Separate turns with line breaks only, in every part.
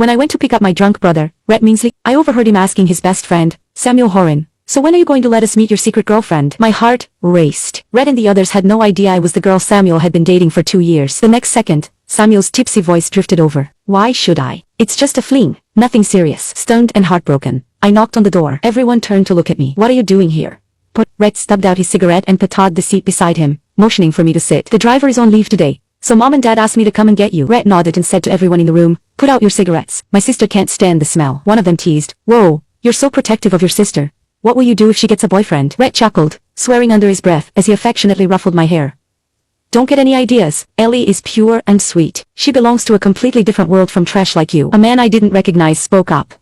When I went to pick up my drunk brother, Rhett Meansley, I overheard him asking his best friend, Samuel Horan, "So when are you going to let us meet your secret girlfriend?" My heart raced. Rhett and the others had no idea I was the girl Samuel had been dating for 2 years. The next second, Samuel's tipsy voice drifted over. "Why should I? It's just a fling. Nothing serious." Stunned and heartbroken, I knocked on the door. Everyone turned to look at me. "What are you doing here?" Rhett stubbed out his cigarette and patted the seat beside him, motioning for me to sit. "The driver is on leave today, so Mom and Dad asked me to come and get you." Rhett nodded and said to everyone in the room, "Put out your cigarettes. My sister can't stand the smell." One of them teased, "Whoa, you're so protective of your sister. What will you do if she gets a boyfriend?" Rhett chuckled, swearing under his breath as he affectionately ruffled my hair. "Don't get any ideas. Ellie is pure and sweet. She belongs to a completely different world from trash like you." A man I didn't recognize spoke up.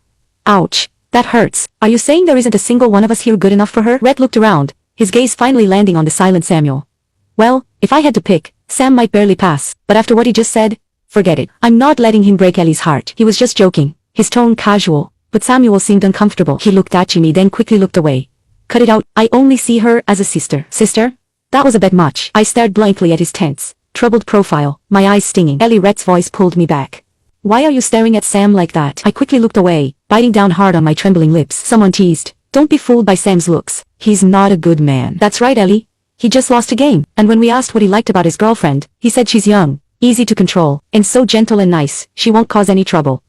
"Ouch. That hurts. Are you saying there isn't a single one of us here good enough for her?" Rhett looked around, his gaze finally landing on the silent Samuel. "Well, if I had to pick, Sam might barely pass, but after what he just said, forget it. I'm not letting him break Ellie's heart." He was just joking, his tone casual, but Samuel seemed uncomfortable. He looked at me then quickly looked away. "Cut it out. I only see her as a sister." "Sister?" That was a bit much. I stared blankly at his tense, troubled profile, my eyes stinging. Ellie Rhett's voice pulled me back. "Why are you staring at Sam like that?" I quickly looked away, biting down hard on my trembling lips. Someone teased, "Don't be fooled by Sam's looks. He's not a good man." "That's right, Ellie. He just lost a game." And when we asked what he liked about his girlfriend, he said she's young, easy to control, and so gentle and nice, she won't cause any trouble.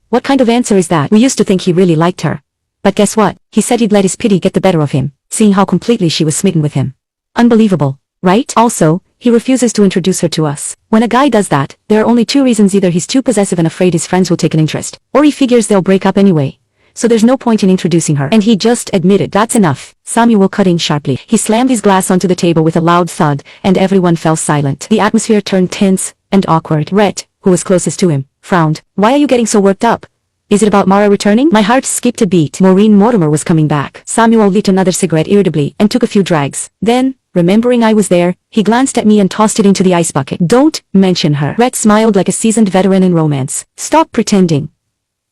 What kind of answer is that? We used to think he really liked her. But guess what? He said he'd let his pity get the better of him, seeing how completely she was smitten with him. Unbelievable, right? Also, he refuses to introduce her to us. When a guy does that, there are only 2 reasons: either he's too possessive and afraid his friends will take an interest, or he figures they'll break up anyway. So there's no point in introducing her. And he just admitted. "That's enough." Samuel cut in sharply. He slammed his glass onto the table with a loud thud, and everyone fell silent. The atmosphere turned tense and awkward. Rhett, who was closest to him, frowned. "Why are you getting so worked up? Is it about Mara returning?" My heart skipped a beat. Maureen Mortimer was coming back. Samuel lit another cigarette irritably and took a few drags. Then, remembering I was there, he glanced at me and tossed it into the ice bucket. "Don't mention her." Rhett smiled like a seasoned veteran in romance. "Stop pretending.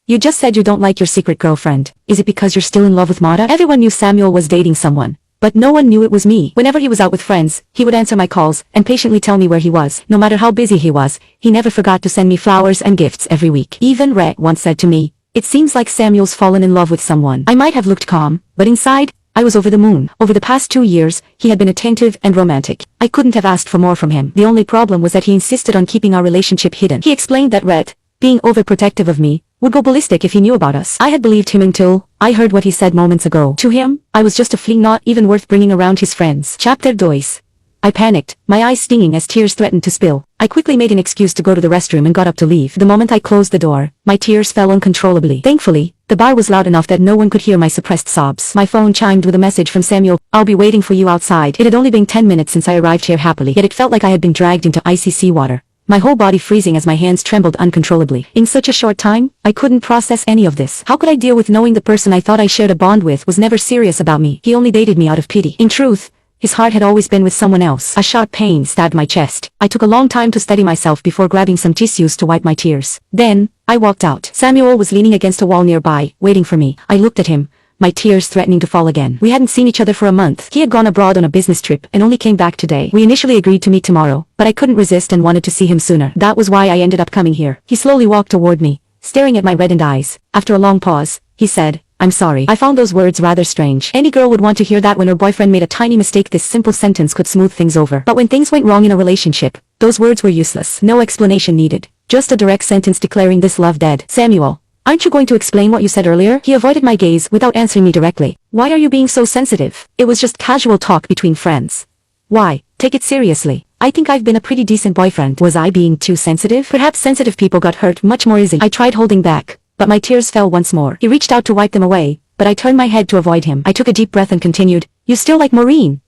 You just said you don't like your secret girlfriend. Is it because you're still in love with Mara?" Everyone knew Samuel was dating someone, but no one knew it was me. Whenever he was out with friends, he would answer my calls and patiently tell me where he was. No matter how busy he was, he never forgot to send me flowers and gifts every week. Even Rhett once said to me, "It seems like Samuel's fallen in love with someone." I might have looked calm, but inside, I was over the moon. Over the past 2 years, he had been attentive and romantic. I couldn't have asked for more from him. The only problem was that he insisted on keeping our relationship hidden. He explained that Rhett, being overprotective of me, would go ballistic if he knew about us. I had believed him until I heard what he said moments ago. To him, I was just a fling not even worth bringing around his friends. Chapter 2. I panicked, my eyes stinging as tears threatened to spill. I quickly made an excuse to go to the restroom and got up to leave. The moment I closed the door, my tears fell uncontrollably. Thankfully, the bar was loud enough that no one could hear my suppressed sobs. My phone chimed with a message from Samuel. "I'll be waiting for you outside." It had only been 10 minutes since I arrived here happily, yet it felt like I had been dragged into icy seawater, my whole body freezing as my hands trembled uncontrollably. In such a short time, I couldn't process any of this. How could I deal with knowing the person I thought I shared a bond with was never serious about me? He only dated me out of pity. In truth, his heart had always been with someone else. A sharp pain stabbed my chest. I took a long time to steady myself before grabbing some tissues to wipe my tears. Then, I walked out. Samuel was leaning against a wall nearby, waiting for me. I looked at him, my tears threatening to fall again. We hadn't seen each other for a month. He had gone abroad on a business trip and only came back today. We initially agreed to meet tomorrow, but I couldn't resist and wanted to see him sooner. That was why I ended up coming here. He slowly walked toward me, staring at my reddened eyes. After a long pause, he said, "I'm sorry." I found those words rather strange. Any girl would want to hear that when her boyfriend made a tiny mistake. This simple sentence could smooth things over. But when things went wrong in a relationship, those words were useless. No explanation needed. Just a direct sentence declaring this love dead. "Samuel, aren't you going to explain what you said earlier?" He avoided my gaze without answering me directly. "Why are you being so sensitive? It was just casual talk between friends." "Why? Take it seriously. I think I've been a pretty decent boyfriend." Was I being too sensitive? Perhaps sensitive people got hurt much more easily. I tried holding back, but my tears fell once more. He reached out to wipe them away, but I turned my head to avoid him. I took a deep breath and continued, "You still like Maureen?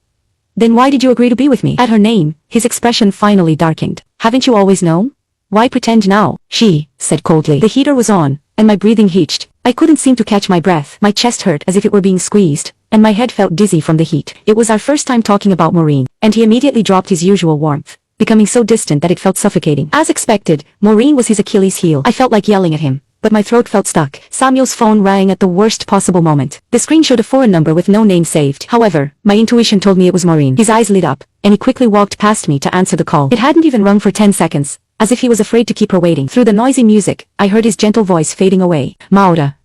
Then why did you agree to be with me?" At her name, his expression finally darkened. "Haven't you always known? Why pretend now?" She said coldly. The heater was on, and my breathing hitched. I couldn't seem to catch my breath. My chest hurt as if it were being squeezed, and my head felt dizzy from the heat. It was our first time talking about Maureen, and he immediately dropped his usual warmth, becoming so distant that it felt suffocating. As expected, Maureen was his Achilles heel. I felt like yelling at him, but my throat felt stuck. Samuel's phone rang at the worst possible moment. The screen showed a foreign number with no name saved. However, my intuition told me it was Maureen. His eyes lit up, and he quickly walked past me to answer the call. It hadn't even rung for 10 seconds. as if he was afraid to keep her waiting. Through the noisy music, I heard his gentle voice fading away. Maura.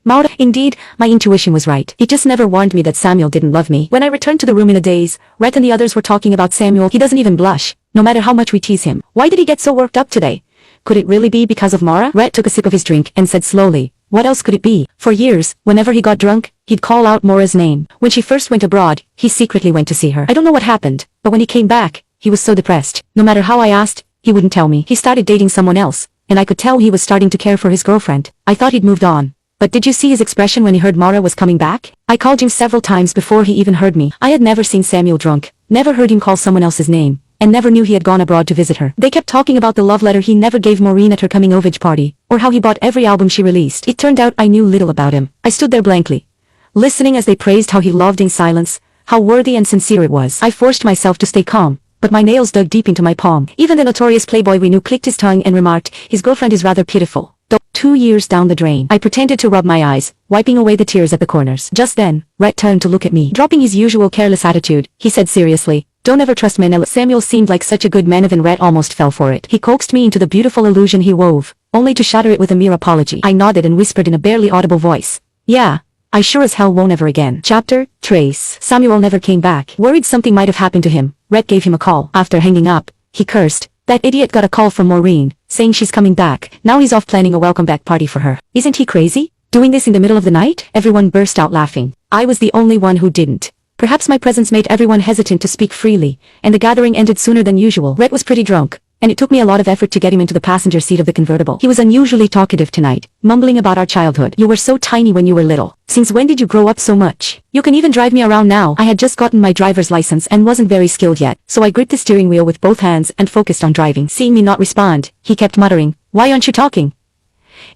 Maura, indeed, my intuition was right. He just never warned me that Samuel didn't love me. When I returned to the room in a daze, Rhett and the others were talking about Samuel. He doesn't even blush, no matter how much we tease him. Why did he get so worked up today? Could it really be because of Maura? Rhett took a sip of his drink and said slowly, what else could it be? For years, whenever he got drunk, he'd call out Maura's name. When she first went abroad, he secretly went to see her. I don't know what happened, but when he came back, he was so depressed. No matter how I asked, he wouldn't tell me. He started dating someone else, and I could tell he was starting to care for his girlfriend. I thought he'd moved on. But did you see his expression when he heard Maura was coming back? I called him several times before he even heard me. I had never seen Samuel drunk, never heard him call someone else's name, and never knew he had gone abroad to visit her. They kept talking about the love letter he never gave Maureen at her coming-of-age party, or how he bought every album she released. It turned out I knew little about him. I stood there blankly, listening as they praised how he loved in silence, how worthy and sincere it was. I forced myself to stay calm, but my nails dug deep into my palm. Even the notorious playboy we knew clicked his tongue and remarked, his girlfriend is rather pitiful. 2 years down the drain. I pretended to rub my eyes, wiping away the tears at the corners. Just then, Rhett turned to look at me. Dropping his usual careless attitude, he said seriously, don't ever trust men. Samuel seemed like such a good man and Rhett almost fell for it. He coaxed me into the beautiful illusion he wove, only to shatter it with a mere apology. I nodded and whispered in a barely audible voice, yeah, I sure as hell won't ever again. Chapter, Trace. Samuel never came back. Worried something might have happened to him, Rhett gave him a call. After hanging up, he cursed, that idiot got a call from Maureen, saying she's coming back. Now he's off planning a welcome back party for her. Isn't he crazy? Doing this in the middle of the night? Everyone burst out laughing. I was the only one who didn't. Perhaps my presence made everyone hesitant to speak freely, and the gathering ended sooner than usual. Rhett was pretty drunk, and it took me a lot of effort to get him into the passenger seat of the convertible. He was unusually talkative tonight, mumbling about our childhood. You were so tiny when you were little. Since when did you grow up so much? You can even drive me around now. I had just gotten my driver's license and wasn't very skilled yet, so I gripped the steering wheel with both hands and focused on driving. Seeing me not respond, he kept muttering, why aren't you talking?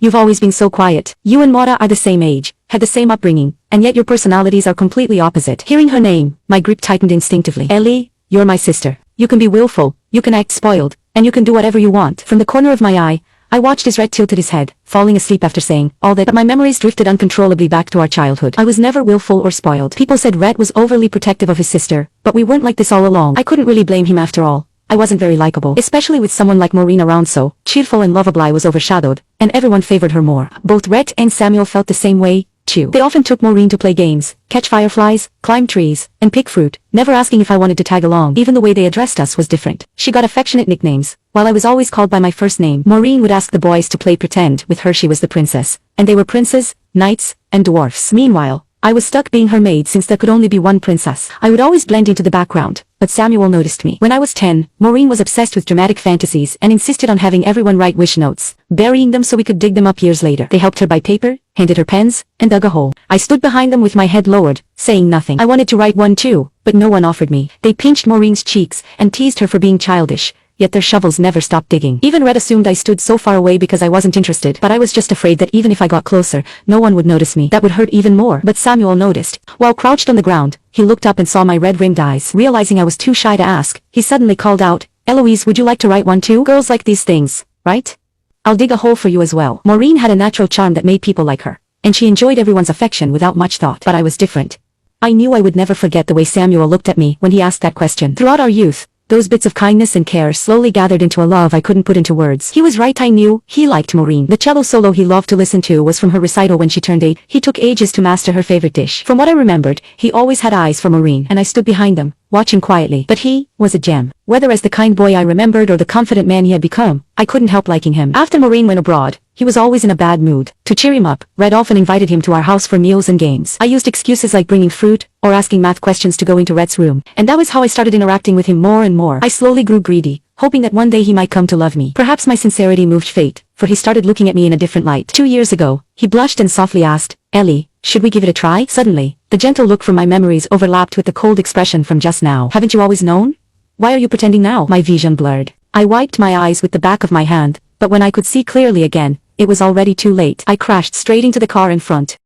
You've always been so quiet. You and Maura are the same age, had the same upbringing, and yet your personalities are completely opposite. Hearing her name, my grip tightened instinctively. Ellie, you're my sister. You can be willful, you can act spoiled, and you can do whatever you want. From the corner of my eye, I watched as Rhett tilted his head, falling asleep after saying all that, but my memories drifted uncontrollably back to our childhood. I was never willful or spoiled. People said Rhett was overly protective of his sister, but we weren't like this all along. I couldn't really blame him after all. I wasn't very likable, especially with someone like Maureen around, so cheerful and lovable I was overshadowed, and everyone favored her more. Both Rhett and Samuel felt the same way, too. They often took Maureen to play games, catch fireflies, climb trees, and pick fruit, never asking if I wanted to tag along. Even the way they addressed us was different. She got affectionate nicknames, while I was always called by my first name. Maureen would ask the boys to play pretend with her. She was the princess, and they were princes, knights, and dwarfs. Meanwhile, I was stuck being her maid since there could only be one princess. I would always blend into the background, but Samuel noticed me. When I was 10, Maureen was obsessed with dramatic fantasies and insisted on having everyone write wish notes, burying them so we could dig them up years later. They helped her buy paper, handed her pens, and dug a hole. I stood behind them with my head lowered, saying nothing. I wanted to write one too, but no one offered me. They pinched Maureen's cheeks and teased her for being childish, yet their shovels never stopped digging. Even Red assumed I stood so far away because I wasn't interested, but I was just afraid that even if I got closer, no one would notice me. That would hurt even more. But Samuel noticed. While crouched on the ground, he looked up and saw my red-rimmed eyes. Realizing I was too shy to ask, he suddenly called out, Eloise, would you like to write one too? Girls like these things, right? I'll dig a hole for you as well. Maureen had a natural charm that made people like her, and she enjoyed everyone's affection without much thought. But I was different. I knew I would never forget the way Samuel looked at me when he asked that question. Throughout our youth, those bits of kindness and care slowly gathered into a love I couldn't put into words. He was right, I knew he liked Maureen. The cello solo he loved to listen to was from her recital when she turned 8. He took ages to master her favorite dish. From what I remembered, he always had eyes for Maureen, and I stood behind them, watching quietly. But he was a gem. Whether as the kind boy I remembered or the confident man he had become, I couldn't help liking him. After Maureen went abroad, he was always in a bad mood. To cheer him up, Red often invited him to our house for meals and games. I used excuses like bringing fruit, or asking math questions to go into Red's room, and that was how I started interacting with him more and more. I slowly grew greedy, hoping that one day he might come to love me. Perhaps my sincerity moved fate, for he started looking at me in a different light. 2 years ago, he blushed and softly asked, Ellie, should we give it a try? Suddenly, the gentle look from my memories overlapped with the cold expression from just now. Haven't you always known? Why are you pretending now? My vision blurred. I wiped my eyes with the back of my hand, but when I could see clearly again, it was already too late. I crashed straight into the car in front,